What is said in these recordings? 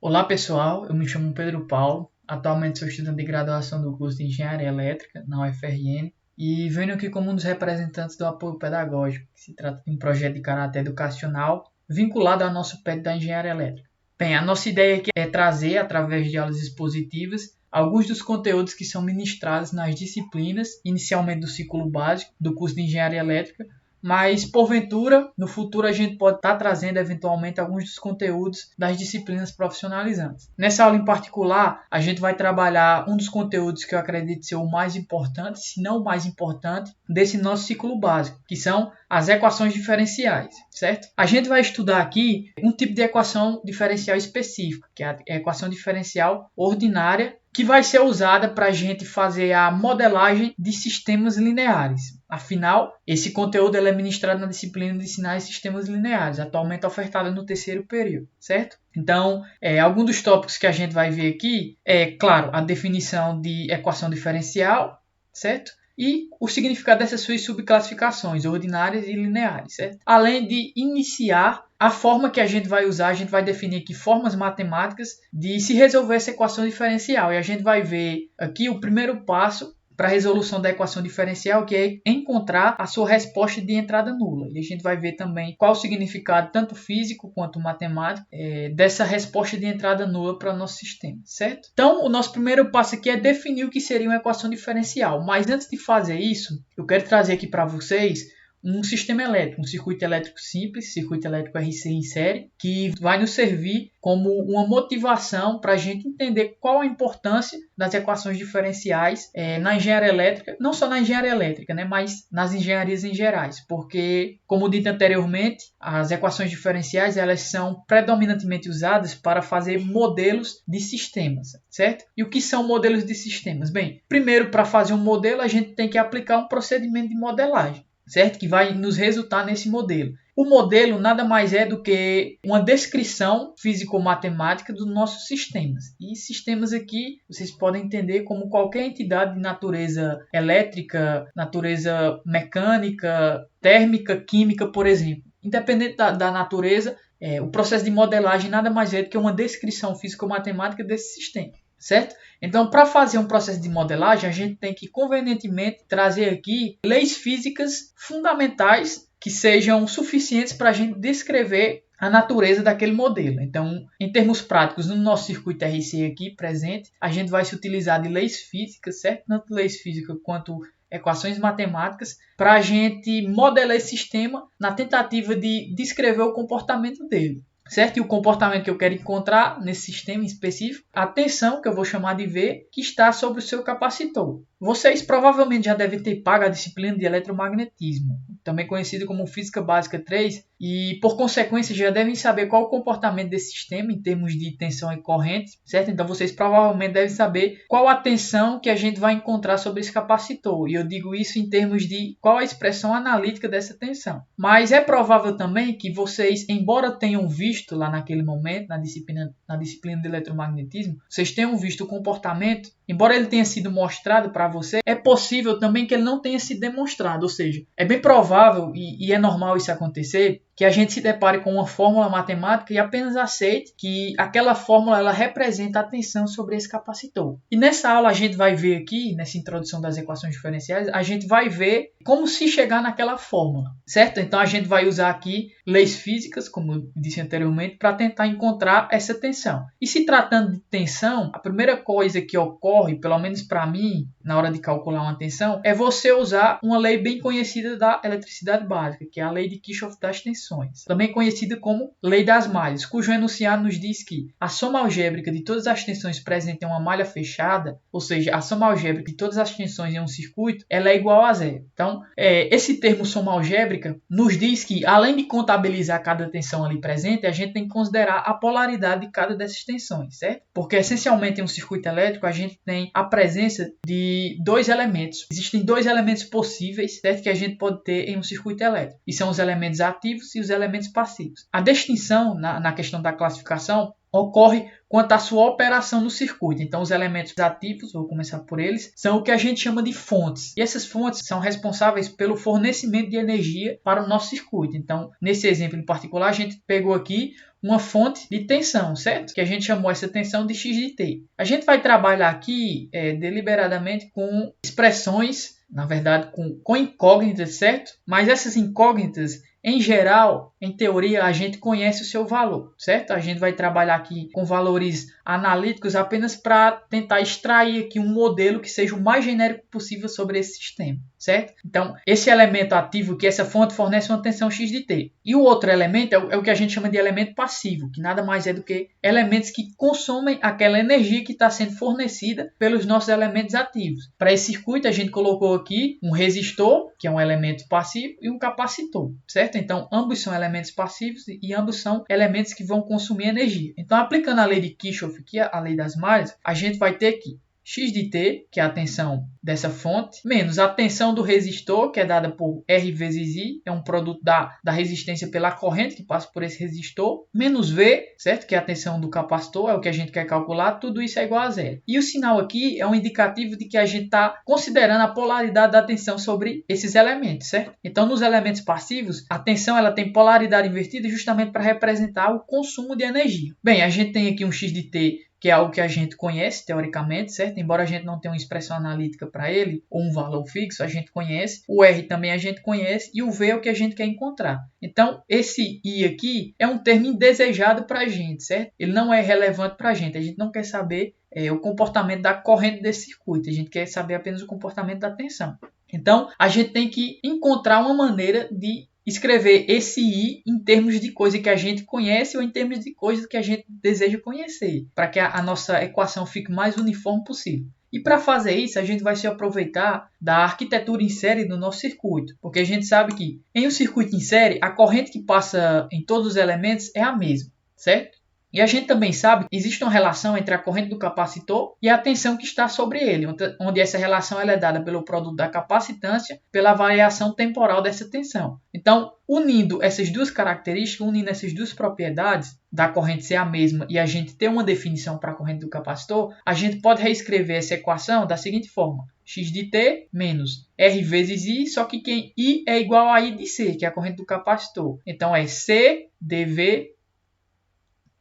Olá pessoal, eu me chamo Pedro Paulo, atualmente sou estudante de graduação do curso de Engenharia Elétrica na UFRN e venho aqui como um dos representantes do apoio pedagógico, que se trata de um projeto de caráter educacional vinculado ao nosso PET da Engenharia Elétrica. Bem, a nossa ideia aqui é trazer, através de aulas expositivas, alguns dos conteúdos que são ministrados nas disciplinas, inicialmente do ciclo básico do curso de Engenharia Elétrica, mas porventura, no futuro a gente pode estar trazendo eventualmente alguns dos conteúdos das disciplinas profissionalizantes. Nessa aula em particular, a gente vai trabalhar um dos conteúdos que eu acredito ser o mais importante, se não o mais importante, desse nosso ciclo básico, que são as equações diferenciais, certo? A gente vai estudar aqui um tipo de equação diferencial específica, que é a equação diferencial ordinária, que vai ser usada para a gente fazer a modelagem de sistemas lineares. Afinal, esse conteúdo é ministrado na disciplina de sinais e sistemas lineares, atualmente ofertada no terceiro período, certo? Então, alguns dos tópicos que a gente vai ver aqui é, claro, a definição de equação diferencial, certo? E o significado dessas suas subclassificações, ordinárias e lineares, certo? Além de iniciar a forma que a gente vai usar, a gente vai definir aqui formas matemáticas de se resolver essa equação diferencial. E a gente vai ver aqui o primeiro passo para a resolução da equação diferencial, que é encontrar a sua resposta de entrada nula. E a gente vai ver também qual o significado, tanto físico quanto matemático, dessa resposta de entrada nula para o nosso sistema, certo? Então, o nosso primeiro passo aqui é definir o que seria uma equação diferencial. Mas antes de fazer isso, eu quero trazer aqui para vocês um sistema elétrico, um circuito elétrico simples, circuito elétrico RC em série, que vai nos servir como uma motivação para a gente entender qual a importância das equações diferenciais na engenharia elétrica, não só na engenharia elétrica, né, mas nas engenharias em gerais, porque, como dito anteriormente, as equações diferenciais elas são predominantemente usadas para fazer modelos de sistemas, certo? E o que são modelos de sistemas? Bem, primeiro, para fazer um modelo, a gente tem que aplicar um procedimento de modelagem, certo? Que vai nos resultar nesse modelo. O modelo nada mais é do que uma descrição físico-matemática dos nossos sistemas. E sistemas aqui vocês podem entender como qualquer entidade de natureza elétrica, natureza mecânica, térmica, química, por exemplo. Independente da natureza, o processo de modelagem nada mais é do que uma descrição físico-matemática desse sistema, certo? Então, para fazer um processo de modelagem, a gente tem que convenientemente trazer aqui leis físicas fundamentais que sejam suficientes para a gente descrever a natureza daquele modelo. Então, em termos práticos, no nosso circuito RC aqui presente, a gente vai se utilizar de leis físicas, certo? Tanto leis físicas quanto equações matemáticas, para a gente modelar esse sistema na tentativa de descrever o comportamento dele, certo? E o comportamento que eu quero encontrar nesse sistema específico, a tensão, que eu vou chamar de V, que está sobre o seu capacitor. Vocês provavelmente já devem ter pago a disciplina de eletromagnetismo, também conhecida como Física Básica 3, e por consequência já devem saber qual o comportamento desse sistema em termos de tensão e corrente, certo? Então vocês provavelmente devem saber qual a tensão que a gente vai encontrar sobre esse capacitor, e eu digo isso em termos de qual a expressão analítica dessa tensão. Mas é provável também que vocês, embora tenham visto lá naquele momento, na disciplina de eletromagnetismo, vocês tenham visto o comportamento, embora ele tenha sido mostrado para você, é possível também que ele não tenha sido demonstrado, ou seja, é bem provável e é normal isso acontecer, que a gente se depare com uma fórmula matemática e apenas aceite que aquela fórmula ela representa a tensão sobre esse capacitor. E nessa aula a gente vai ver aqui, nessa introdução das equações diferenciais, a gente vai ver como se chegar naquela fórmula, certo? Então a gente vai usar aqui leis físicas, como eu disse anteriormente, para tentar encontrar essa tensão. E se tratando de tensão, a primeira coisa que ocorre, pelo menos para mim, na hora de calcular uma tensão, é você usar uma lei bem conhecida da eletricidade básica, que é a lei de Kirchhoff das tensões, também conhecida como lei das malhas, cujo enunciado nos diz que a soma algébrica de todas as tensões presentes em uma malha fechada, ou seja, a soma algébrica de todas as tensões em um circuito, ela é igual a zero. Então, esse termo soma algébrica nos diz que, além de contabilizar cada tensão ali presente, a gente tem que considerar a polaridade de cada dessas tensões, certo? Porque, essencialmente, em um circuito elétrico, a gente tem a presença de dois elementos. Existem dois elementos possíveis, certo? Que a gente pode ter em um circuito elétrico. E são os elementos ativos e os elementos passivos. A distinção na questão da classificação ocorre quanto à sua operação no circuito. Então, os elementos ativos, vou começar por eles, são o que a gente chama de fontes. E essas fontes são responsáveis pelo fornecimento de energia para o nosso circuito. Então, nesse exemplo em particular, a gente pegou aqui uma fonte de tensão, certo? Que a gente chamou essa tensão de x de t. A gente vai trabalhar aqui deliberadamente com expressões, na verdade, com incógnitas, certo? Mas essas incógnitas, em geral, em teoria, a gente conhece o seu valor, certo? A gente vai trabalhar aqui com valores analíticos apenas para tentar extrair aqui um modelo que seja o mais genérico possível sobre esse sistema, certo? Então, esse elemento ativo, que essa fonte fornece uma tensão x de t. E o outro elemento é o que a gente chama de elemento passivo, que nada mais é do que elementos que consomem aquela energia que está sendo fornecida pelos nossos elementos ativos. Para esse circuito, a gente colocou aqui um resistor, que é um elemento passivo, e um capacitor, certo? Então, ambos são elementos passivos e ambos são elementos que vão consumir energia. Então, aplicando a lei de Kirchhoff, que é a lei das malhas, a gente vai ter aqui x de t, que é a tensão dessa fonte, menos a tensão do resistor, que é dada por R vezes I, é um produto da resistência pela corrente que passa por esse resistor, menos V, certo? Que é a tensão do capacitor, é o que a gente quer calcular, tudo isso é igual a zero. E o sinal aqui é um indicativo de que a gente está considerando a polaridade da tensão sobre esses elementos, certo? Então, nos elementos passivos, a tensão ela tem polaridade invertida justamente para representar o consumo de energia. Bem, a gente tem aqui um x de t, que é algo que a gente conhece teoricamente, certo? Embora a gente não tenha uma expressão analítica para ele, ou um valor fixo, a gente conhece. O R também a gente conhece, e o V é o que a gente quer encontrar. Então, esse I aqui é um termo indesejado para a gente, certo? Ele não é relevante para a gente não quer saber o comportamento da corrente desse circuito, a gente quer saber apenas o comportamento da tensão. Então, a gente tem que encontrar uma maneira de escrever esse I em termos de coisa que a gente conhece ou em termos de coisa que a gente deseja conhecer, para que a nossa equação fique mais uniforme possível. E para fazer isso, a gente vai se aproveitar da arquitetura em série do nosso circuito, porque a gente sabe que em um circuito em série, a corrente que passa em todos os elementos é a mesma, certo? E a gente também sabe que existe uma relação entre a corrente do capacitor e a tensão que está sobre ele, onde essa relação ela é dada pelo produto da capacitância, pela variação temporal dessa tensão. Então, unindo essas duas características, unindo essas duas propriedades da corrente ser a mesma e a gente ter uma definição para a corrente do capacitor, a gente pode reescrever essa equação da seguinte forma: x de t menos R vezes I, só que I é igual a I de C, que é a corrente do capacitor. Então, é C dV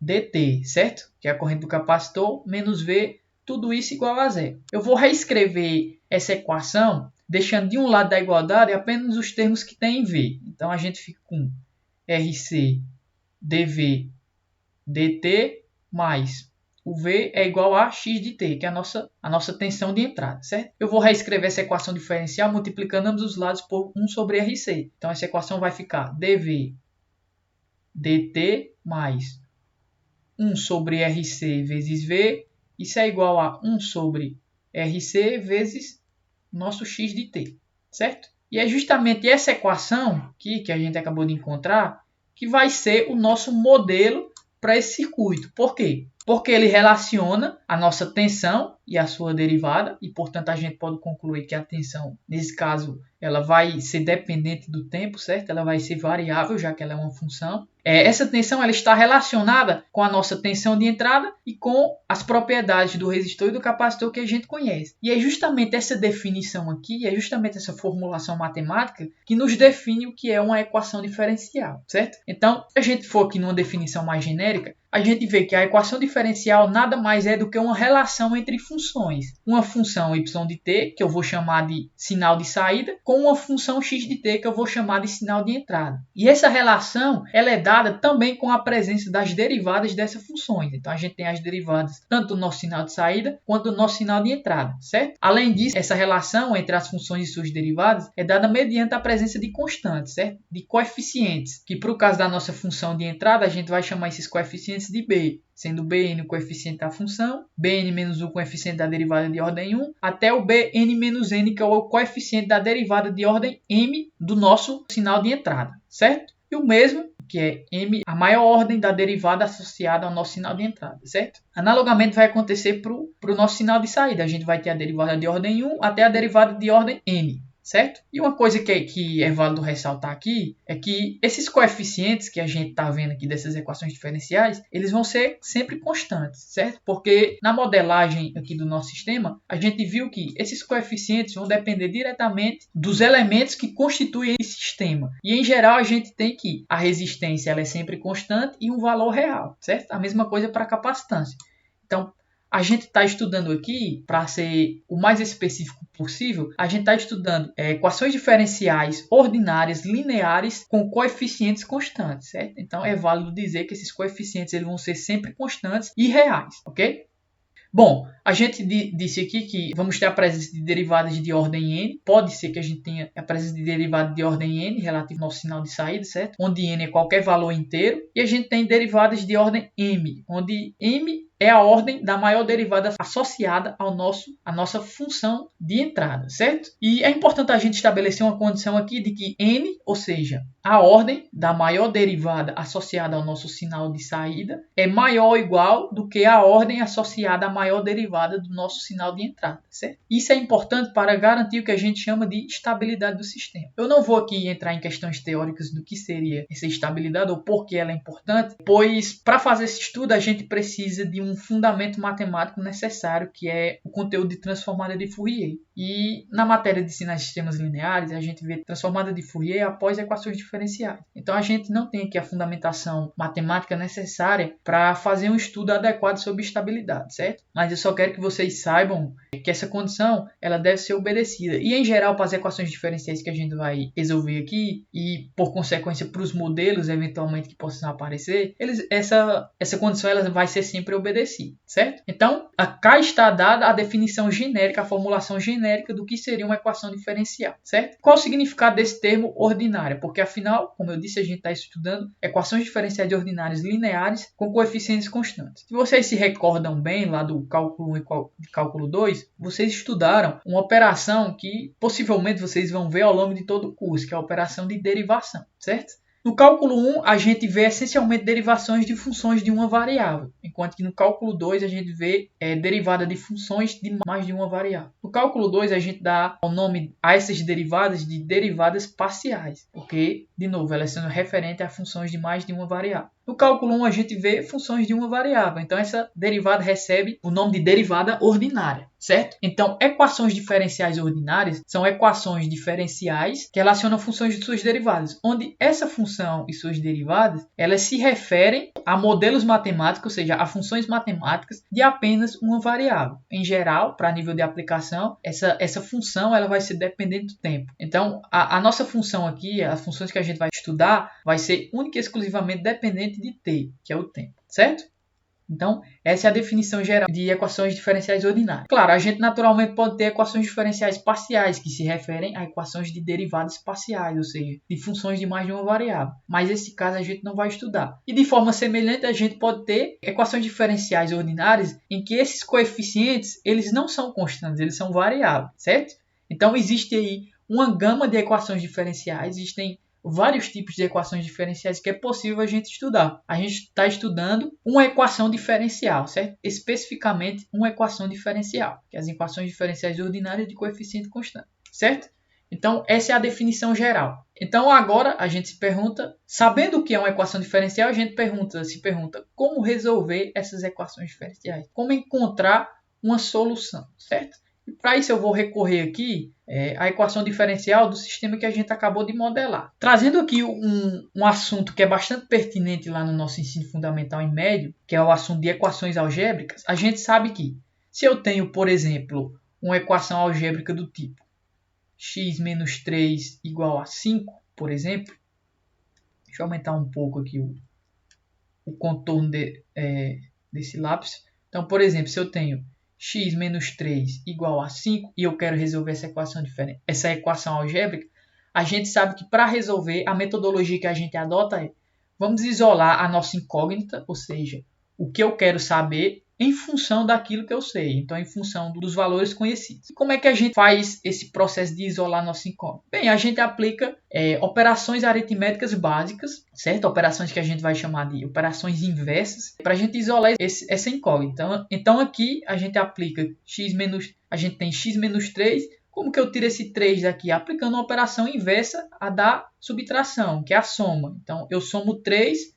dt, certo? Que é a corrente do capacitor, menos V, tudo isso igual a zero. Eu vou reescrever essa equação, deixando de um lado da igualdade apenas os termos que têm V. Então, a gente fica com RC dV dt mais o V é igual a x de t, que é a nossa tensão de entrada, certo? Eu vou reescrever essa equação diferencial multiplicando ambos os lados por 1 sobre RC. Então, essa equação vai ficar dV dt mais 1 sobre RC vezes V, isso é igual a 1 sobre RC vezes nosso x de t, certo? E é justamente essa equação aqui que a gente acabou de encontrar que vai ser o nosso modelo para esse circuito. Por quê? Porque ele relaciona a nossa tensão e a sua derivada, e portanto a gente pode concluir que a tensão, nesse caso, ela vai ser dependente do tempo, certo? Ela vai ser variável, já que ela é uma função. Essa tensão ela está relacionada com a nossa tensão de entrada e com as propriedades do resistor e do capacitor que a gente conhece. E é justamente essa definição aqui, é justamente essa formulação matemática que nos define o que é uma equação diferencial, certo? Então, se a gente for aqui numa definição mais genérica, a gente vê que a equação diferencial nada mais é do que uma relação entre funções. Uma função y de t, que eu vou chamar de sinal de saída, com uma função x de t, que eu vou chamar de sinal de entrada. E essa relação ela é dada também com a presença das derivadas dessas funções. Então, a gente tem as derivadas tanto do nosso sinal de saída quanto do nosso sinal de entrada, certo? Além disso, essa relação entre as funções e suas derivadas é dada mediante a presença de constantes, certo? De coeficientes, que para o caso da nossa função de entrada, a gente vai chamar esses coeficientes de b, sendo bn o coeficiente da função, bn menos o coeficiente da derivada de ordem 1, até o bn menos n, que é o coeficiente da derivada de ordem m do nosso sinal de entrada, certo? E o mesmo, que é m, a maior ordem da derivada associada ao nosso sinal de entrada, certo? Analogamente vai acontecer para o nosso sinal de saída. A gente vai ter a derivada de ordem 1 até a derivada de ordem n. certo? E uma coisa que é válido ressaltar aqui é que esses coeficientes que a gente está vendo aqui dessas equações diferenciais, eles vão ser sempre constantes, certo? Porque na modelagem aqui do nosso sistema, a gente viu que esses coeficientes vão depender diretamente dos elementos que constituem esse sistema. E em geral a gente tem que a resistência ela é sempre constante e um valor real, certo? A mesma coisa para a capacitância. Então, a gente está estudando aqui, para ser o mais específico possível, a gente está estudando equações diferenciais ordinárias lineares com coeficientes constantes, certo? Então, é válido dizer que esses coeficientes eles vão ser sempre constantes e reais, ok? Bom, a gente disse aqui que vamos ter a presença de derivadas de ordem n. Pode ser que a gente tenha a presença de derivada de ordem n relativo ao nosso sinal de saída, certo? Onde n é qualquer valor inteiro. E a gente tem derivadas de ordem m, onde m é a ordem da maior derivada associada à nossa função de entrada, certo? E é importante a gente estabelecer uma condição aqui de que n, ou seja, a ordem da maior derivada associada ao nosso sinal de saída é maior ou igual do que a ordem associada à maior derivada do nosso sinal de entrada, certo? Isso é importante para garantir o que a gente chama de estabilidade do sistema. Eu não vou aqui entrar em questões teóricas do que seria essa estabilidade ou por que ela é importante, pois para fazer esse estudo a gente precisa de um fundamento matemático necessário, que é o conteúdo de transformada de Fourier. E na matéria de sinais de sistemas lineares, a gente vê transformada de Fourier após equações diferenciais. Então a gente não tem aqui a fundamentação matemática necessária para fazer um estudo adequado sobre estabilidade, certo? Mas eu só quero que vocês saibam que essa condição ela deve ser obedecida. E em geral, para as equações diferenciais que a gente vai resolver aqui, e por consequência para os modelos eventualmente que possam aparecer, essa condição ela vai ser sempre obedecida, certo? Então, cá está dada a definição genérica, a formulação genérica do que seria uma equação diferencial, certo? Qual o significado desse termo ordinária? Porque afinal, como eu disse, a gente está estudando equações diferenciais de ordinárias lineares com coeficientes constantes. Se vocês se recordam bem lá do cálculo 1 e cálculo 2, vocês estudaram uma operação que possivelmente vocês vão ver ao longo de todo o curso, que é a operação de derivação, certo? No cálculo 1, a gente vê essencialmente derivações de funções de uma variável, enquanto que no cálculo 2 a gente vê derivada de funções de mais de uma variável. No cálculo 2 a gente dá o nome a essas derivadas de derivadas parciais, porque, de novo, elas são referentes a funções de mais de uma variável. No cálculo 1 a gente vê funções de uma variável, então essa derivada recebe o nome de derivada ordinária, certo? Então, equações diferenciais ordinárias são equações diferenciais que relacionam funções de suas derivadas, onde essa função e suas derivadas, elas se referem a modelos matemáticos, ou seja, a funções matemáticas de apenas uma variável. Em geral, para nível de aplicação, essa função ela vai ser dependente do tempo. Então, a nossa função aqui, as funções que a gente vai estudar, vai ser única e exclusivamente dependente de t, que é o tempo, certo? Então, essa é a definição geral de equações diferenciais ordinárias. Claro, a gente naturalmente pode ter equações diferenciais parciais, que se referem a equações de derivadas parciais, ou seja, de funções de mais de uma variável. Mas esse caso a gente não vai estudar. E de forma semelhante, a gente pode ter equações diferenciais ordinárias em que esses coeficientes eles não são constantes, eles são variáveis, certo? Então, existe aí uma gama de equações diferenciais, existem vários tipos de equações diferenciais que é possível a gente estudar. A gente está estudando uma equação diferencial, certo? Especificamente uma equação diferencial, que é as equações diferenciais ordinárias de coeficiente constante, certo? Então, essa é a definição geral. Então, agora a gente se pergunta, sabendo o que é uma equação diferencial, a gente se pergunta como resolver essas equações diferenciais, como encontrar uma solução, certo? E para isso eu vou recorrer aqui à equação diferencial do sistema que a gente acabou de modelar. Trazendo aqui um assunto que é bastante pertinente lá no nosso ensino fundamental e médio, que é o assunto de equações algébricas, a gente sabe que se eu tenho, por exemplo, uma equação algébrica do tipo x menos 3 igual a 5, por exemplo, deixa eu aumentar um pouco aqui o contorno desse lápis. Então, por exemplo, se eu tenho x menos 3 igual a 5 e eu quero resolver essa equação algébrica, a gente sabe que para resolver, a metodologia que a gente adota é vamos isolar a nossa incógnita, ou seja, o que eu quero saber em função daquilo que eu sei, então em função dos valores conhecidos. Como é que a gente faz esse processo de isolar nossa incógnita? Bem, a gente aplica operações aritméticas básicas, certo? Operações que a gente vai chamar de operações inversas, para a gente isolar essa incógnita. Então aqui a gente aplica a gente tem x menos 3 Como que eu tiro esse 3 daqui? Aplicando uma operação inversa à da subtração, que é a soma. Então, eu somo 3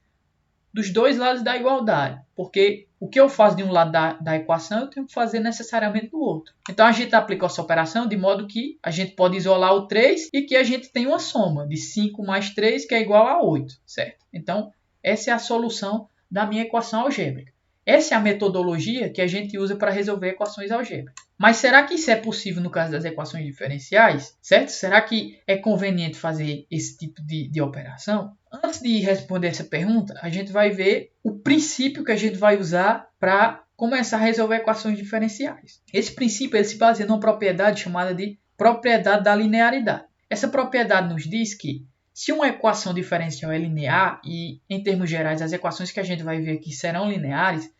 dos dois lados da igualdade, porque o que eu faço de um lado da equação, eu tenho que fazer necessariamente do outro. Então, a gente aplica essa operação de modo que a gente pode isolar o 3 e que a gente tem uma soma de 5 mais 3, que é igual a 8, certo? Então, essa é a solução da minha equação algébrica. Essa é a metodologia que a gente usa para resolver equações algébricas. Mas será que isso é possível no caso das equações diferenciais? Certo? Será que é conveniente fazer esse tipo de operação? Antes de responder essa pergunta, a gente vai ver o princípio que a gente vai usar para começar a resolver equações diferenciais. Esse princípio ele se baseia numa propriedade chamada de propriedade da linearidade. Essa propriedade nos diz que se uma equação diferencial é linear, e em termos gerais as equações que a gente vai ver aqui serão lineares,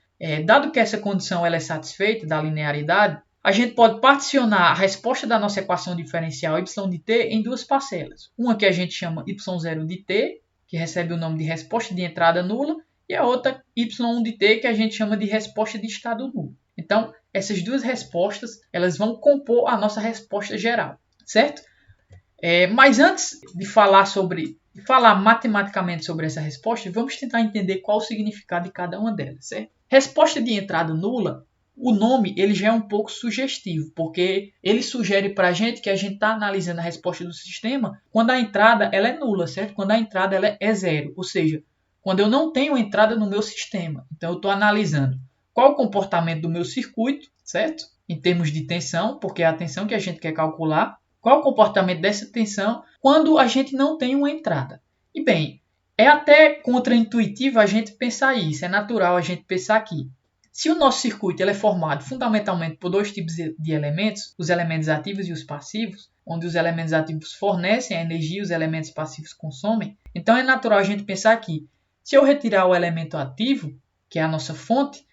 dado que essa condição ela é satisfeita da linearidade, a gente pode particionar a resposta da nossa equação diferencial y de t em duas parcelas. Uma que a gente chama y0 de t, que recebe o nome de resposta de entrada nula, e a outra y1 de t, que a gente chama de resposta de estado nulo. Então, essas duas respostas elas vão compor a nossa resposta geral, certo? Mas antes de falar matematicamente sobre essa resposta, vamos tentar entender qual o significado de cada uma delas, certo? Resposta de entrada nula, o nome ele já é um pouco sugestivo, porque ele sugere para a gente que a gente está analisando a resposta do sistema quando a entrada ela é nula, certo? Quando a entrada ela é zero, ou seja, quando eu não tenho entrada no meu sistema. Então, eu estou analisando qual o comportamento do meu circuito, certo? Em termos de tensão, porque é a tensão que a gente quer calcular. Qual o comportamento dessa tensão quando a gente não tem uma entrada? E bem, é até contraintuitivo a gente pensar isso, é natural a gente pensar aqui. Se o nosso circuito ele é formado fundamentalmente por dois tipos de elementos, os elementos ativos e os passivos, onde os elementos ativos fornecem a energia e os elementos passivos consomem, então é natural a gente pensar aqui, se eu retirar o elemento ativo, que é a nossa fonte,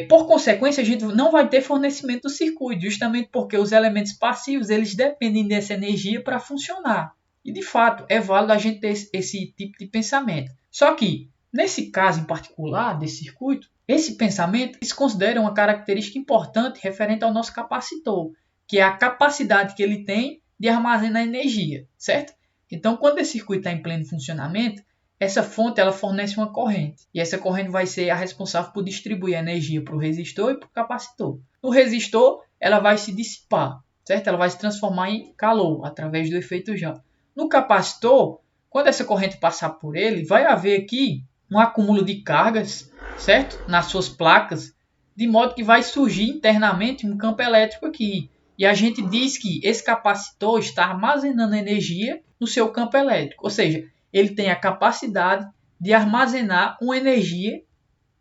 por consequência, a gente não vai ter fornecimento do circuito, justamente porque os elementos passivos eles dependem dessa energia para funcionar. E, de fato, é válido a gente ter esse tipo de pensamento. Só que, nesse caso em particular desse circuito, esse pensamento se considera uma característica importante referente ao nosso capacitor, que é a capacidade que ele tem de armazenar energia, certo? Então, quando esse circuito está em pleno funcionamento, essa fonte ela fornece uma corrente, e essa corrente vai ser a responsável por distribuir a energia para o resistor e para o capacitor. No resistor, ela vai se dissipar, certo? Ela vai se transformar em calor através do efeito Joule. No capacitor, quando essa corrente passar por ele, vai haver aqui um acúmulo de cargas, certo? Nas suas placas, de modo que vai surgir internamente um campo elétrico aqui. E a gente diz que esse capacitor está armazenando energia no seu campo elétrico, ou seja, ele tem a capacidade de armazenar uma energia,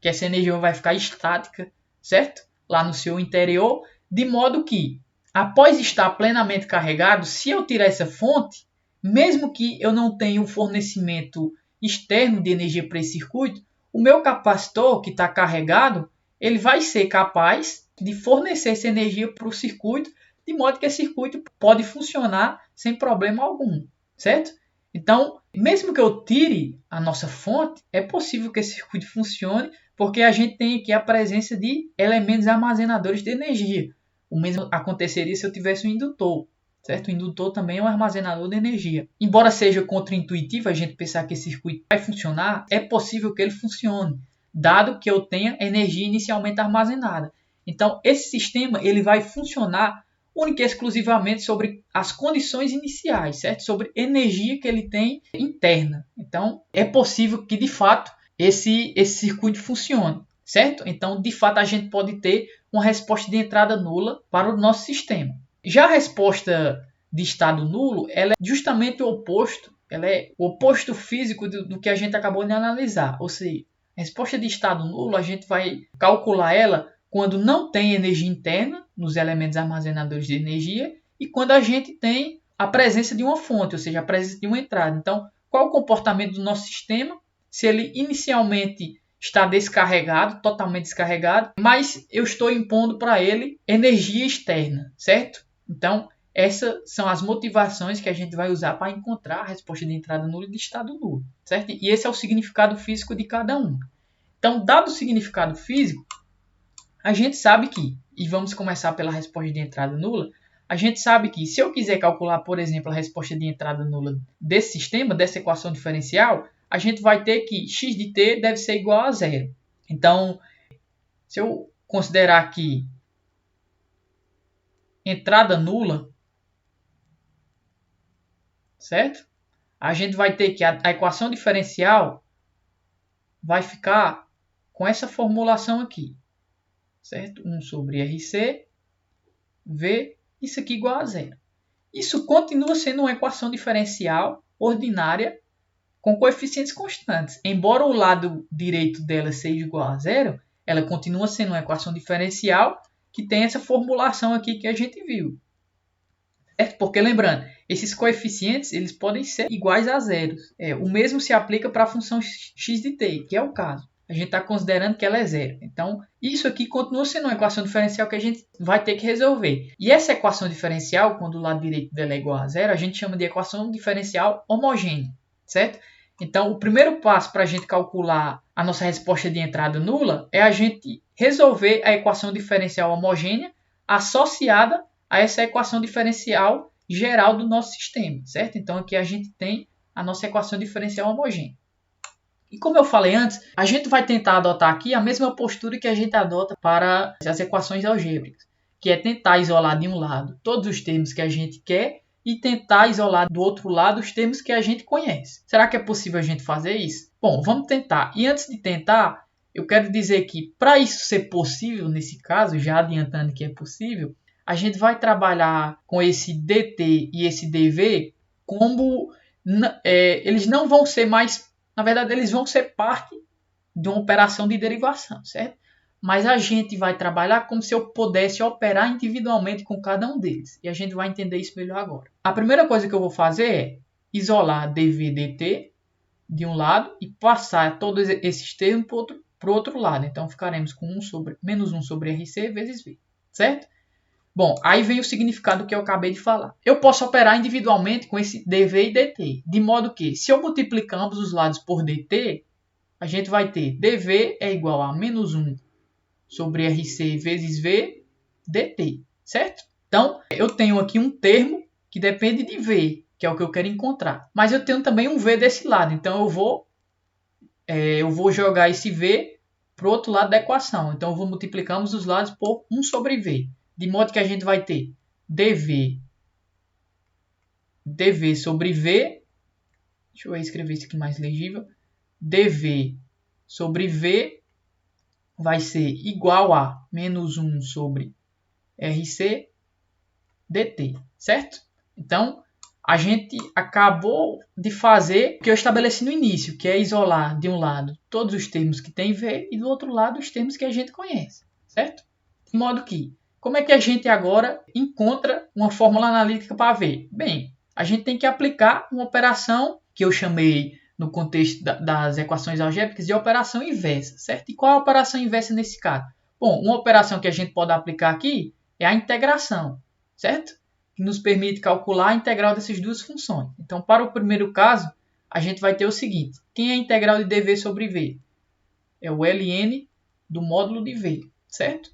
que essa energia vai ficar estática, certo? Lá no seu interior, de modo que, após estar plenamente carregado, se eu tirar essa fonte, mesmo que eu não tenha um fornecimento externo de energia para esse circuito, o meu capacitor que está carregado, ele vai ser capaz de fornecer essa energia para o circuito, de modo que esse circuito pode funcionar sem problema algum, certo? Então, mesmo que eu tire a nossa fonte, é possível que esse circuito funcione, porque a gente tem aqui a presença de elementos armazenadores de energia. O mesmo aconteceria se eu tivesse um indutor, certo? O indutor também é um armazenador de energia. Embora seja contraintuitivo a gente pensar que esse circuito vai funcionar, é possível que ele funcione, dado que eu tenha energia inicialmente armazenada. Então, esse sistema ele vai funcionar única e exclusivamente sobre as condições iniciais, certo? Sobre energia que ele tem interna. Então, é possível que, de fato, esse circuito funcione, certo? Então, de fato, a gente pode ter uma resposta de entrada nula para o nosso sistema. Já a resposta de estado nulo, ela é justamente o oposto, ela é o oposto físico do que a gente acabou de analisar. Ou seja, a resposta de estado nulo, a gente vai calcular ela quando não tem energia interna nos elementos armazenadores de energia e quando a gente tem a presença de uma fonte, ou seja, a presença de uma entrada. Então, qual o comportamento do nosso sistema? Se ele inicialmente está descarregado, totalmente descarregado, mas eu estou impondo para ele energia externa, certo? Então, essas são as motivações que a gente vai usar para encontrar a resposta de entrada nula e de estado nulo, certo? E esse é o significado físico de cada um. Então, dado o significado físico, a gente sabe que, e vamos começar pela resposta de entrada nula, a gente sabe que se eu quiser calcular, por exemplo, a resposta de entrada nula desse sistema, dessa equação diferencial, a gente vai ter que x de t deve ser igual a zero. Então, se eu considerar aqui entrada nula, certo? A gente vai ter que a equação diferencial vai ficar com essa formulação aqui, certo? 1 sobre RC, V, isso aqui igual a zero. Isso continua sendo uma equação diferencial ordinária com coeficientes constantes. Embora o lado direito dela seja igual a zero, ela continua sendo uma equação diferencial que tem essa formulação aqui que a gente viu. Certo? Porque lembrando, esses coeficientes eles podem ser iguais a zero. O mesmo se aplica para a função x de t, que é o caso. A gente está considerando que ela é zero. Então, isso aqui continua sendo uma equação diferencial que a gente vai ter que resolver. E essa equação diferencial, quando o lado direito dela é igual a zero, a gente chama de equação diferencial homogênea. Certo? Então, o primeiro passo para a gente calcular a nossa resposta de entrada nula é a gente resolver a equação diferencial homogênea associada a essa equação diferencial geral do nosso sistema, certo? Então, aqui a gente tem a nossa equação diferencial homogênea. E como eu falei antes, a gente vai tentar adotar aqui a mesma postura que a gente adota para as equações algébricas, que é tentar isolar de um lado todos os termos que a gente quer e tentar isolar do outro lado os termos que a gente conhece. Será que é possível a gente fazer isso? Bom, vamos tentar. E antes de tentar, eu quero dizer que para isso ser possível, nesse caso, já adiantando que é possível, a gente vai trabalhar com esse dt e esse dv como eles não vão ser mais, na verdade eles vão ser parte de uma operação de derivação, certo? Mas a gente vai trabalhar como se eu pudesse operar individualmente com cada um deles. E a gente vai entender isso melhor agora. A primeira coisa que eu vou fazer é isolar dv dt de um lado e passar todos esses termos para o outro lado. Então ficaremos com menos 1 sobre RC vezes V, certo? Bom, aí vem o significado que eu acabei de falar. Eu posso operar individualmente com esse dv e dt, de modo que, se eu multiplicar ambos os lados por dt, a gente vai ter dv é igual a menos 1 sobre RC vezes V dt, certo? Então, eu tenho aqui um termo que depende de V, que é o que eu quero encontrar. Mas eu tenho também um V desse lado, então eu vou jogar esse V para o outro lado da equação. Então, eu vou multiplicar ambos os lados por 1 sobre V. De modo que a gente vai ter dv sobre V, deixa eu escrever isso aqui mais legível, dv sobre V vai ser igual a menos 1 sobre RC dt, certo? Então, a gente acabou de fazer o que eu estabeleci no início, que é isolar de um lado todos os termos que tem V e do outro lado os termos que a gente conhece, certo? De modo que, como é que a gente agora encontra uma fórmula analítica para V? Bem, a gente tem que aplicar uma operação que eu chamei no contexto das equações algébricas de operação inversa, certo? E qual é a operação inversa nesse caso? Bom, uma operação que a gente pode aplicar aqui é a integração, certo? Que nos permite calcular a integral dessas duas funções. Então, para o primeiro caso, a gente vai ter o seguinte. Quem é a integral de dv sobre v? É o ln do módulo de v, certo?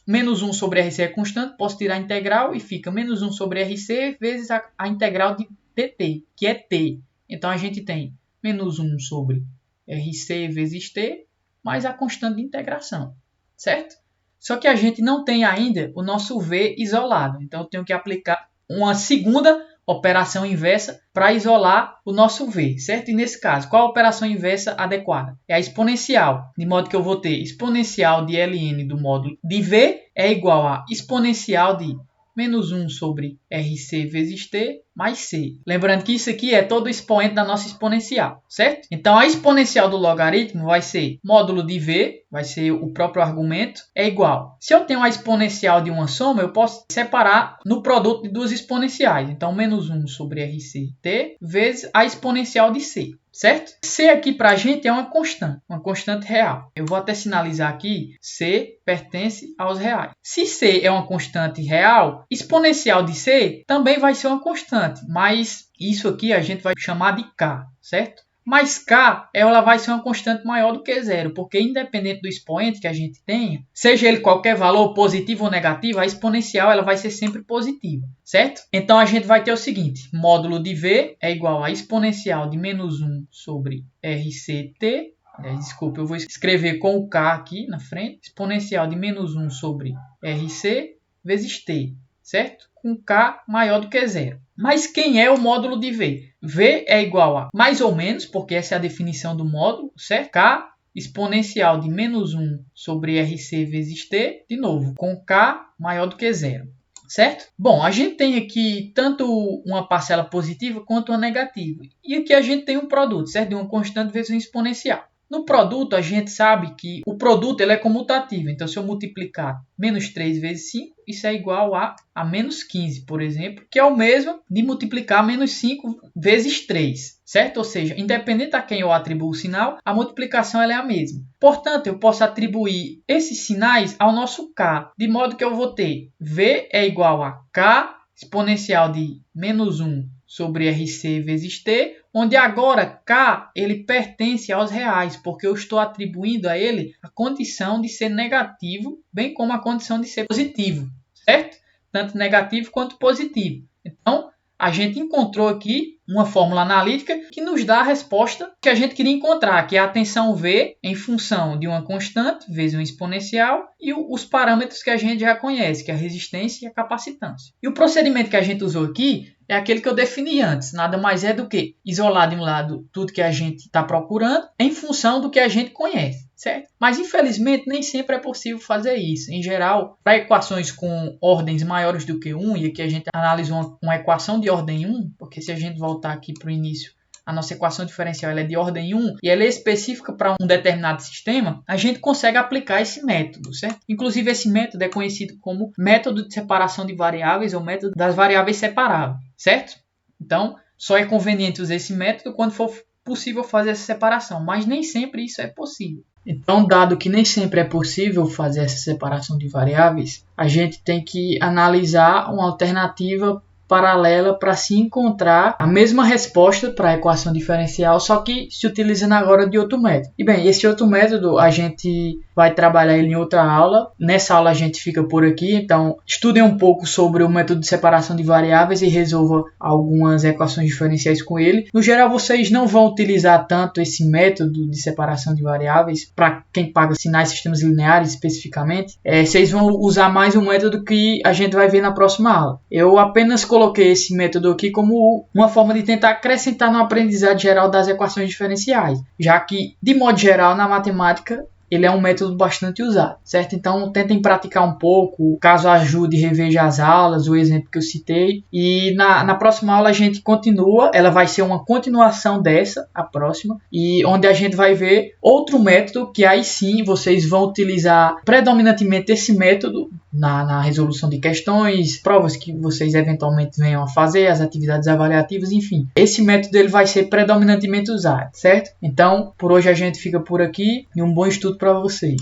Menos 1 sobre RC é constante, posso tirar a integral e fica menos 1 sobre RC vezes a integral de dt, que é t. Então, a gente tem menos 1 sobre RC vezes t, mais a constante de integração, certo? Só que a gente não tem ainda o nosso V isolado. Então, eu tenho que aplicar uma segunda operação inversa para isolar o nosso V, certo? E nesse caso, qual a operação inversa adequada? É a exponencial, de modo que eu vou ter exponencial de ln do módulo de V é igual a exponencial de menos 1 sobre RC vezes T mais C. Lembrando que isso aqui é todo o expoente da nossa exponencial, certo? Então, a exponencial do logaritmo vai ser módulo de V, vai ser o próprio argumento, é igual. Se eu tenho a exponencial de uma soma, eu posso separar no produto de duas exponenciais. Então, menos 1 sobre RCT vezes a exponencial de C. Certo? C aqui para a gente é uma constante real. Eu vou até sinalizar aqui, C pertence aos reais. Se C é uma constante real, exponencial de C também vai ser uma constante, mas isso aqui a gente vai chamar de K, certo? Mas K, ela vai ser uma constante maior do que zero, porque independente do expoente que a gente tenha, seja ele qualquer valor, positivo ou negativo, a exponencial ela vai ser sempre positiva, certo? Então a gente vai ter o seguinte, módulo de V é igual a exponencial de menos 1 sobre RCT, desculpa, eu vou escrever com o K aqui na frente, exponencial de menos 1 sobre RC vezes T, certo? Com K maior do que zero. Mas quem é o módulo de V? V é igual a mais ou menos, porque essa é a definição do módulo, certo? K exponencial de menos 1 sobre RC vezes T, de novo, com K maior do que zero, certo? Bom, a gente tem aqui tanto uma parcela positiva quanto uma negativa. E aqui a gente tem um produto, certo? De uma constante vezes um exponencial. No produto, a gente sabe que o produto ele é comutativo. Então, se eu multiplicar menos 3 vezes 5, isso é igual a menos 15, por exemplo, que é o mesmo de multiplicar menos 5 vezes 3, certo? Ou seja, independente a quem eu atribuo o sinal, a multiplicação ela é a mesma. Portanto, eu posso atribuir esses sinais ao nosso K, de modo que eu vou ter V é igual a K exponencial de menos 1 sobre RC vezes T, onde agora K ele pertence aos reais, porque eu estou atribuindo a ele a condição de ser negativo, bem como a condição de ser positivo, certo? Tanto negativo quanto positivo. Então, a gente encontrou aqui uma fórmula analítica que nos dá a resposta que a gente queria encontrar, que é a tensão V em função de uma constante vezes um exponencial e os parâmetros que a gente já conhece, que é a resistência e a capacitância. E o procedimento que a gente usou aqui é aquele que eu defini antes, nada mais é do que isolar de um lado tudo que a gente está procurando em função do que a gente conhece, certo? Mas infelizmente nem sempre é possível fazer isso. Em geral, para equações com ordens maiores do que 1, e aqui a gente analisou uma equação de ordem 1, porque se a gente voltar aqui para o início, a nossa equação diferencial ela é de ordem 1 e ela é específica para um determinado sistema, a gente consegue aplicar esse método, certo? Inclusive esse método é conhecido como método de separação de variáveis ou método das variáveis separáveis, certo? Então, só é conveniente usar esse método quando for possível fazer essa separação, mas nem sempre isso é possível. Então, dado que nem sempre é possível fazer essa separação de variáveis, a gente tem que analisar uma alternativa paralela para se encontrar a mesma resposta para a equação diferencial, só que se utilizando agora de outro método. E bem, esse outro método a gente vai trabalhar ele em outra aula. Nessa aula a gente fica por aqui, então estudem um pouco sobre o método de separação de variáveis e resolva algumas equações diferenciais com ele. No geral, vocês não vão utilizar tanto esse método de separação de variáveis para quem paga sinais sistemas lineares especificamente. Vocês vão usar mais um método que a gente vai ver na próxima aula. Eu apenas coloquei esse método aqui como uma forma de tentar acrescentar no aprendizado geral das equações diferenciais, já que, de modo geral, na matemática, ele é um método bastante usado, certo? Então, tentem praticar um pouco, caso ajude, reveja as aulas, o exemplo que eu citei. E na próxima aula a gente continua, ela vai ser uma continuação dessa, a próxima, e onde a gente vai ver outro método que aí sim vocês vão utilizar predominantemente esse método na resolução de questões, provas que vocês eventualmente venham a fazer, as atividades avaliativas, enfim. Esse método ele vai ser predominantemente usado, certo? Então, por hoje a gente fica por aqui e um bom estudo para vocês.